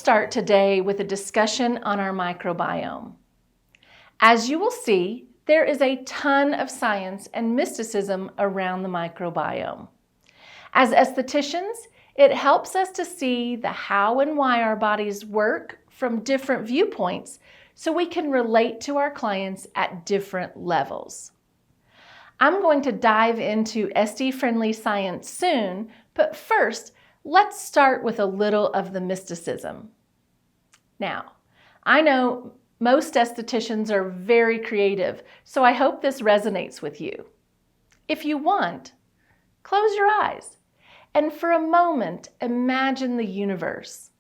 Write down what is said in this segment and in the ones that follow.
start today with a discussion on our microbiome. As you will see, there is a ton of science and mysticism around the microbiome. As estheticians, it helps us to see the how and why our bodies work from different viewpoints so we can relate to our clients at different levels. I'm going to dive into SD-friendly science soon, but first, let's start with a little of the mysticism. Now, I know most estheticians are very creative, so I hope this resonates with you. If you want, close your eyes and for a moment imagine the universe.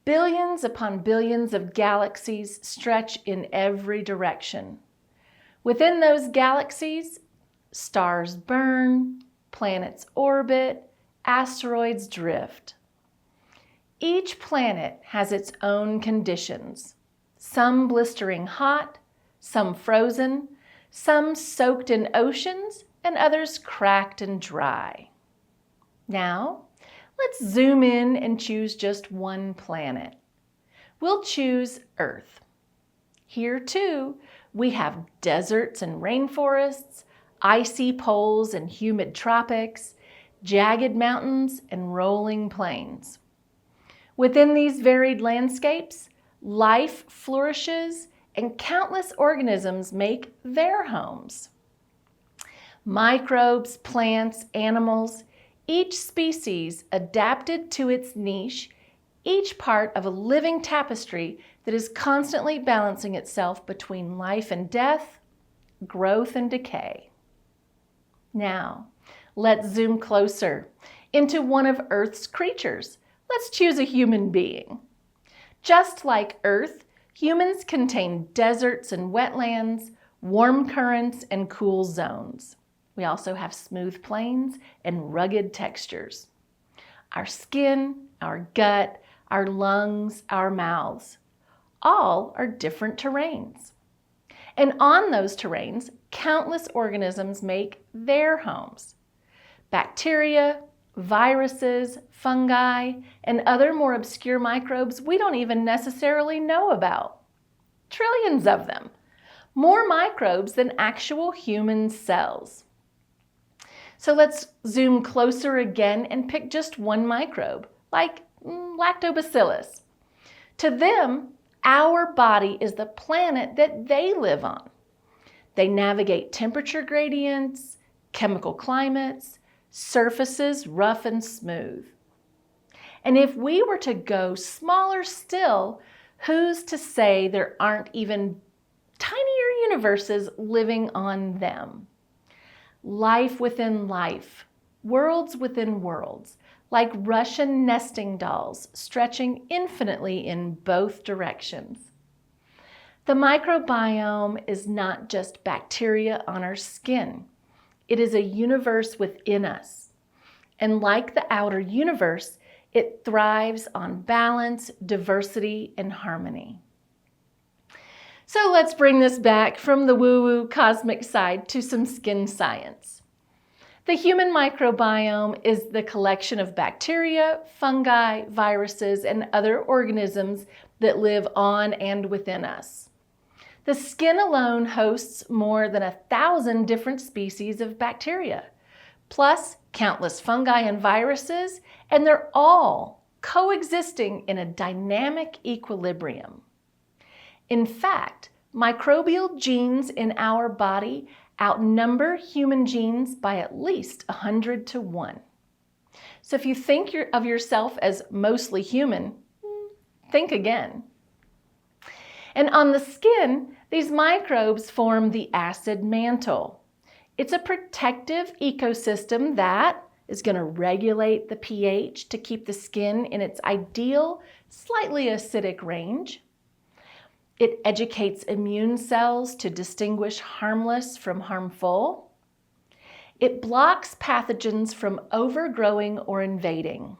Billions upon billions of galaxies stretch in every direction. Within those galaxies, stars burn, planets orbit, asteroids drift. Each planet has its own conditions, some blistering hot, some frozen, some soaked in oceans, and others cracked and dry. Now, let's zoom in and choose just one planet. We'll choose Earth. Here too, we have deserts and rainforests, icy poles and humid tropics, jagged mountains and rolling plains. Within these varied landscapes, life flourishes and countless organisms make their homes. Microbes, plants, animals, each species adapted to its niche, each part of a living tapestry that is constantly balancing itself between life and death, growth and decay. Now, let's zoom closer into one of Earth's creatures. Let's choose a human being. Just like Earth, humans contain deserts and wetlands, warm currents and cool zones. We also have smooth plains and rugged textures. Our skin, our gut, our lungs, our mouths, all are different terrains. And on those terrains, countless organisms make their homes. Bacteria, viruses, fungi, and other more obscure microbes we don't even necessarily know about. Trillions of them. More microbes than actual human cells. So let's zoom closer again and pick just one microbe, like lactobacillus. To them, our body is the planet that they live on. They navigate temperature gradients, chemical climates, surfaces rough and smooth. And if we were to go smaller still, who's to say there aren't even tinier universes living on them? Life within life, worlds within worlds, like Russian nesting dolls stretching infinitely in both directions. The microbiome is not just bacteria on our skin. It is a universe within us. And like the outer universe, it thrives on balance, diversity, and harmony. So let's bring this back from the woo-woo cosmic side to some skin science. The human microbiome is the collection of bacteria, fungi, viruses, and other organisms that live on and within us. The skin alone hosts more than 1,000 different species of bacteria, plus countless fungi and viruses, and they're all coexisting in a dynamic equilibrium. In fact, microbial genes in our body outnumber human genes by at least 100 to 1. So if you think of yourself as mostly human, think again. And on the skin, these microbes form the acid mantle. It's a protective ecosystem that is going to regulate the pH to keep the skin in its ideal, slightly acidic range. It educates immune cells to distinguish harmless from harmful. It blocks pathogens from overgrowing or invading.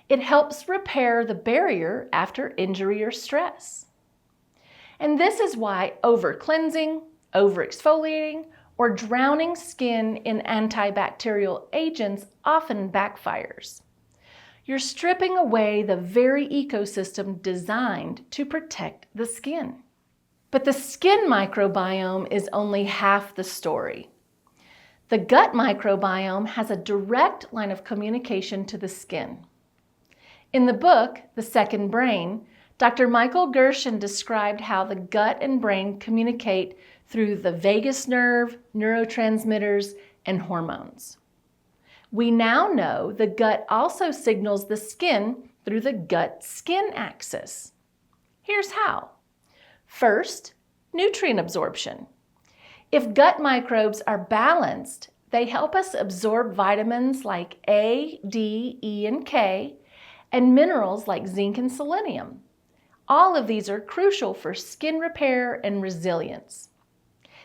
It helps repair the barrier after injury or stress. And this is why over-cleansing, over-exfoliating, or drowning skin in antibacterial agents often backfires. you're stripping away the very ecosystem designed to protect the skin. But the skin microbiome is only half the story. The gut microbiome has a direct line of communication to the skin. In the book, The Second Brain, Dr. Michael Gershon described how the gut and brain communicate through the vagus nerve, neurotransmitters, and hormones. We now know the gut also signals the skin through the gut-skin axis. Here's how. First, nutrient absorption. If gut microbes are balanced, they help us absorb vitamins like A, D, E, and K, and minerals like zinc and selenium. All of these are crucial for skin repair and resilience.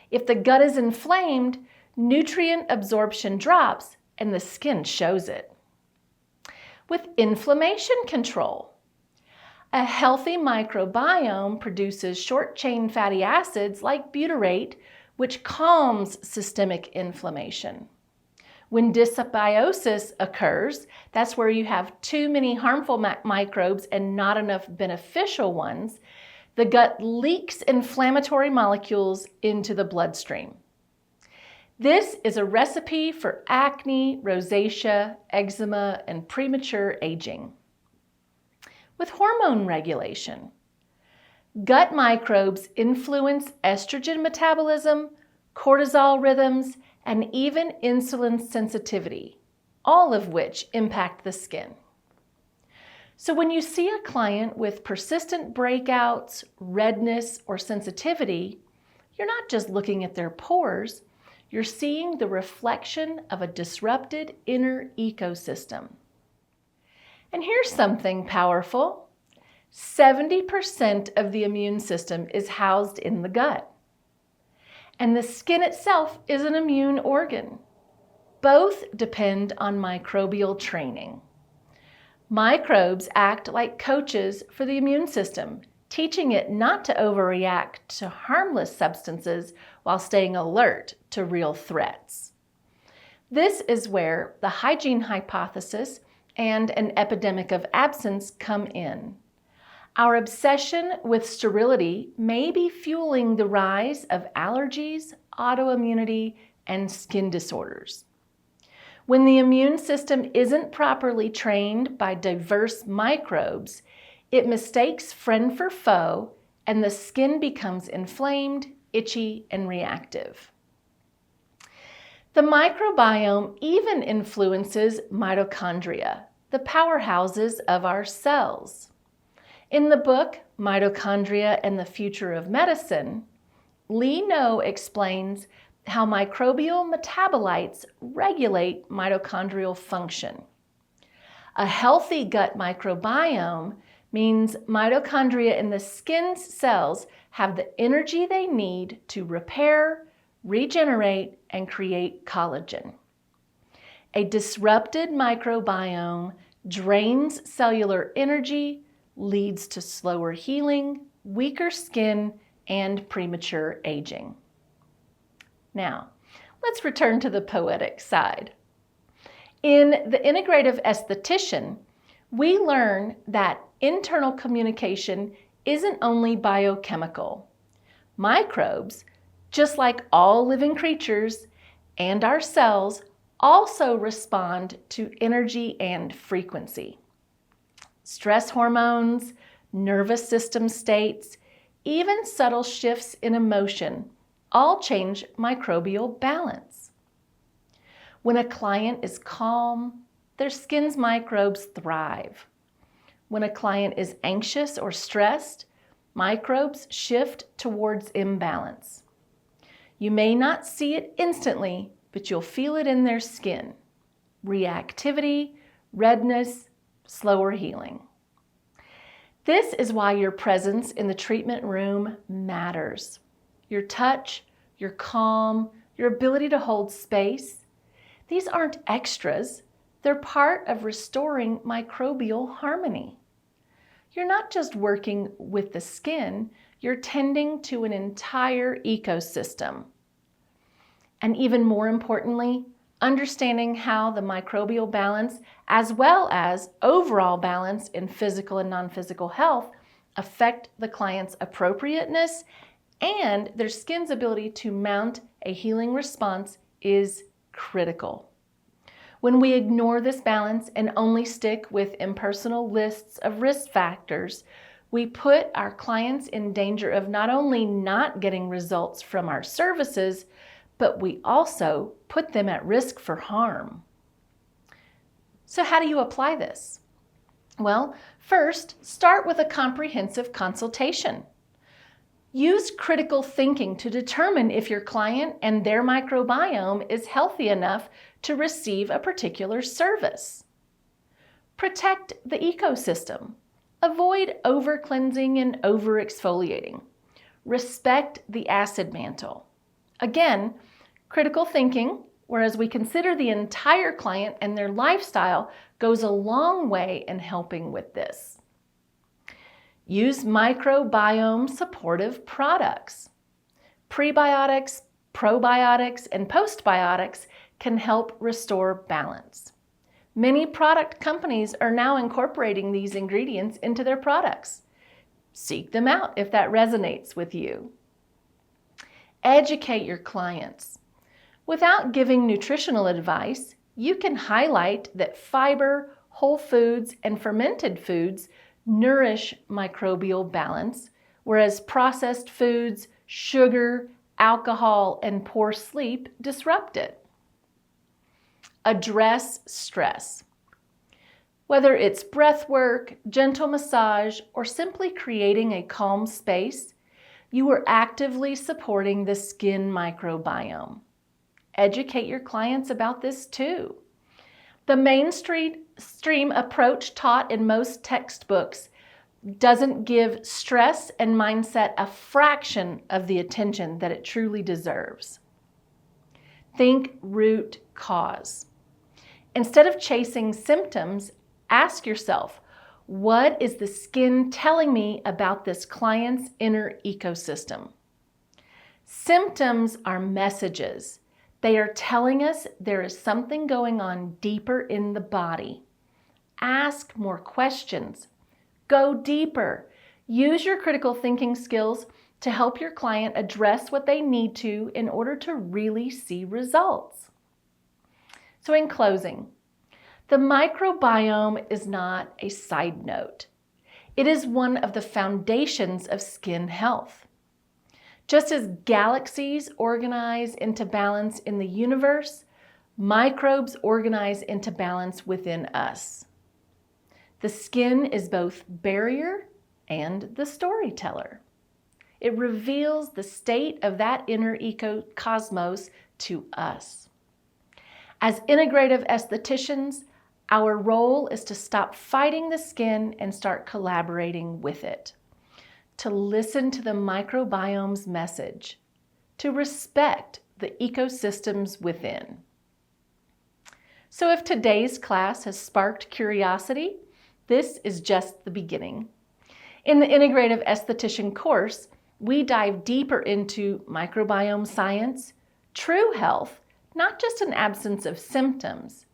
If the gut is inflamed, nutrient absorption drops and the skin shows it. With inflammation control, a healthy microbiome produces short-chain fatty acids like butyrate, which calms systemic inflammation. When dysbiosis occurs, that's where you have too many harmful microbes and not enough beneficial ones, the gut leaks inflammatory molecules into the bloodstream. This is a recipe for acne, rosacea, eczema, and premature aging. With hormone regulation, gut microbes influence estrogen metabolism, cortisol rhythms, and even insulin sensitivity, all of which impact the skin. So when you see a client with persistent breakouts, redness, or sensitivity, you're not just looking at their pores, you're seeing the reflection of a disrupted inner ecosystem. And here's something powerful. 70% of the immune system is housed in the gut. And the skin itself is an immune organ. Both depend on microbial training. Microbes act like coaches for the immune system, teaching it not to overreact to harmless substances while staying alert to real threats. This is where the hygiene hypothesis and an epidemic of absence come in. Our obsession with sterility may be fueling the rise of allergies, autoimmunity, and skin disorders. When the immune system isn't properly trained by diverse microbes, it mistakes friend for foe, and the skin becomes inflamed, itchy, and reactive. The microbiome even influences mitochondria, the powerhouses of our cells. In the book, Mitochondria and the Future of Medicine, Lee No explains how microbial metabolites regulate mitochondrial function. A healthy gut microbiome means mitochondria in the skin's cells have the energy they need to repair, regenerate, and create collagen. A disrupted microbiome drains cellular energy, leads to slower healing, weaker skin, and premature aging. Now, let's return to the poetic side. In The Integrative Esthetician, we learn that internal communication isn't only biochemical. Microbes, just like all living creatures and our cells, also respond to energy and frequency. Stress hormones, nervous system states, even subtle shifts in emotion all change microbial balance. When a client is calm, their skin's microbes thrive. When a client is anxious or stressed, microbes shift towards imbalance. You may not see it instantly, but you'll feel it in their skin. Reactivity, redness, slower healing. This is why your presence in the treatment room matters. Your touch, your calm, your ability to hold space. These aren't extras. They're part of restoring microbial harmony. You're not just working with the skin, you're tending to an entire ecosystem. And even more importantly, understanding how the microbial balance as well as overall balance in physical and non-physical health affect the client's appropriateness and their skin's ability to mount a healing response is critical. When we ignore this balance and only stick with impersonal lists of risk factors, we put our clients in danger of not only not getting results from our services, but we also put them at risk for harm. So how do you apply this? Well, first, start with a comprehensive consultation. Use critical thinking to determine if your client and their microbiome is healthy enough to receive a particular service. Protect the ecosystem. Avoid over-cleansing and over-exfoliating. Respect the acid mantle. Again, critical thinking, whereas we consider the entire client and their lifestyle, goes a long way in helping with this. Use microbiome supportive products. Prebiotics, probiotics, and postbiotics can help restore balance. Many product companies are now incorporating these ingredients into their products. Seek them out if that resonates with you. Educate your clients. Without giving nutritional advice, you can highlight that fiber, whole foods, and fermented foods nourish microbial balance, whereas processed foods, sugar, alcohol, and poor sleep disrupt it. Address stress. Whether it's breath work, gentle massage, or simply creating a calm space, you are actively supporting the skin microbiome. Educate your clients about this too. The mainstream approach taught in most textbooks doesn't give stress and mindset a fraction of the attention that it truly deserves. Think root cause. Instead of chasing symptoms, ask yourself, what is the skin telling me about this client's inner ecosystem? Symptoms are messages. They are telling us there is something going on deeper in the body. Ask more questions. Go deeper. Use your critical thinking skills to help your client address what they need to in order to really see results. So in closing, the microbiome is not a side note. It is one of the foundations of skin health. Just as galaxies organize into balance in the universe, microbes organize into balance within us. The skin is both barrier and the storyteller. It reveals the state of that inner ecosmos to us. As integrative estheticians, our role is to stop fighting the skin and start collaborating with it. To listen to the microbiome's message, to respect the ecosystems within. So if today's class has sparked curiosity, this is just the beginning. In the Integrative Esthetician course, we dive deeper into microbiome science, true health, not just an absence of symptoms.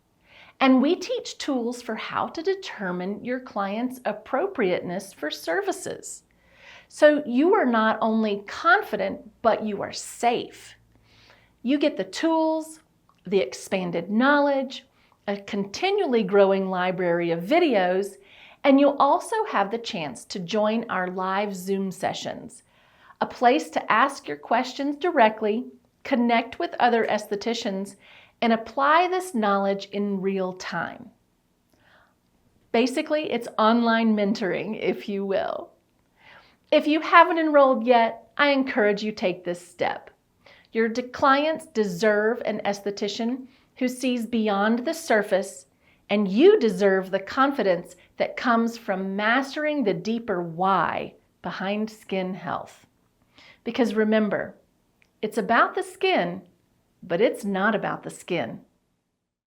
And we teach tools for how to determine your client's appropriateness for services. So you are not only confident, but you are safe. You get the tools, the expanded knowledge, a continually growing library of videos, and you'll also have the chance to join our live Zoom sessions, a place to ask your questions directly, connect with other estheticians, and apply this knowledge in real time. Basically, it's online mentoring, if you will. If you haven't enrolled yet, I encourage you take this step. Your clients deserve an esthetician who sees beyond the surface, and you deserve the confidence that comes from mastering the deeper why behind skin health. Because remember, it's about the skin, but it's not about the skin.